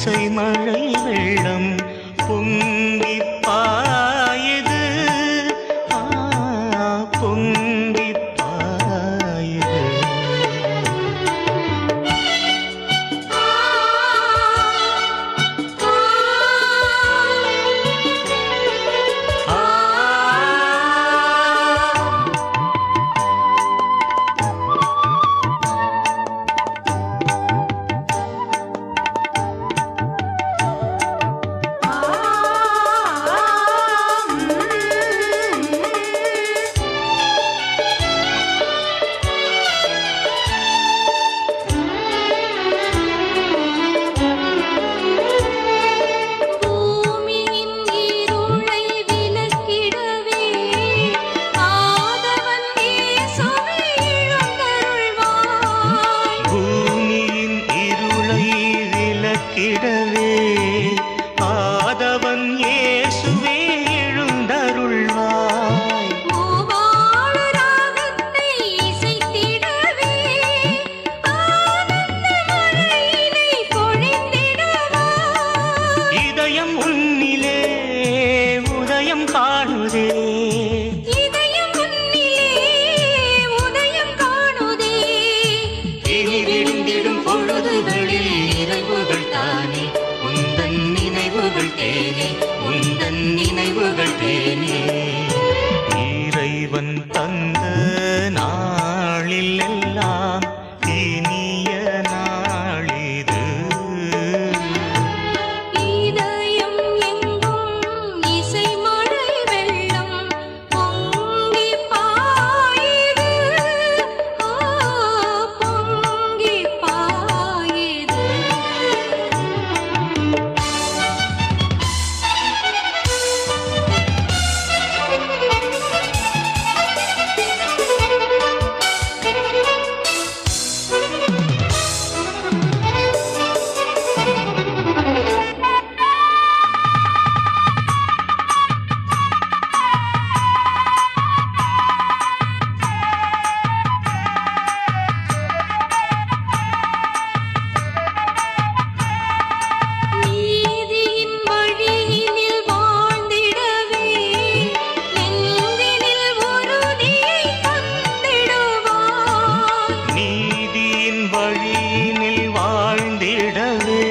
இசை மழை வெள்ளம் பொங்கி பாயுது, பொங்கி பாயுது. கிடவே ஆதவன் இயேசுவே எழுந்தருள்வாய். மூவாழ ராகத்தை இசைத்திடவே ஆனந்த மழையினை பொழிந்திடுவாய். இதயம் உன்னிலே உதயம் காணுதே, இதயம் உன்னிலே உதயம் காணுதே. இனி விழுந்திடும் பொழுதுகளில் நினைவுகள் தானே உந்தன் நினைவுகள் தேனே, உந்தன் நினைவுகள் தேனே. இறைவன் தந்த நாளில் எல்லாம் இனிய நாளிது. இதயம் எங்கும் இசை மழை வெள்ளம் பொங்கி பாயுது, பொங்கி பாயுது. நீதியின் வழியினில் வாழ்ந்திடவே நெஞ்சினில் உறுதியை தந்திடுவாய். நீதியின் வழியினில் வாழ்ந்திடவே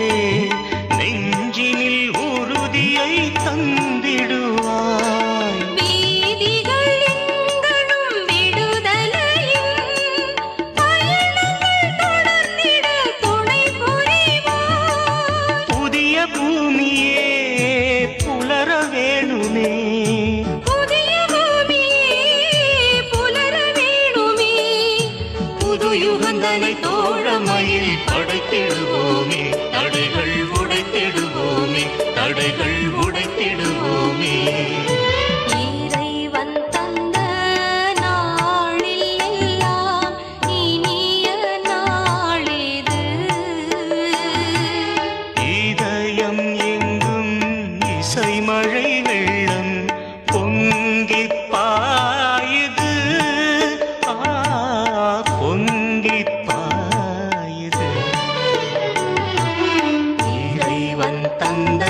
நெஞ்சினில் உறுதியை தந்திடுவாய். வீதிகள் எங்கணும் விடுதலையின் பயணங்கள் தொடர்ந்திட துணை புரிவாய். புதிய பூமியே புலர வேணுமே, புதிய பூமியே புலர வேணுமே. புது யுகந்தனை தோழமையில் படைத்திடுவோமே, தடைகள் உடைத்திடுவோமே, தடைகள் உடைத்திடுவோமே. இறைவன் தந்த நாளில் எல்லாம் இனிய நாளிது. இதயம் எங்கும் இசை மழை வெள்ளம் பொங்கி பாயுது, பொங்கி பாயுது. இறைவன் தந்த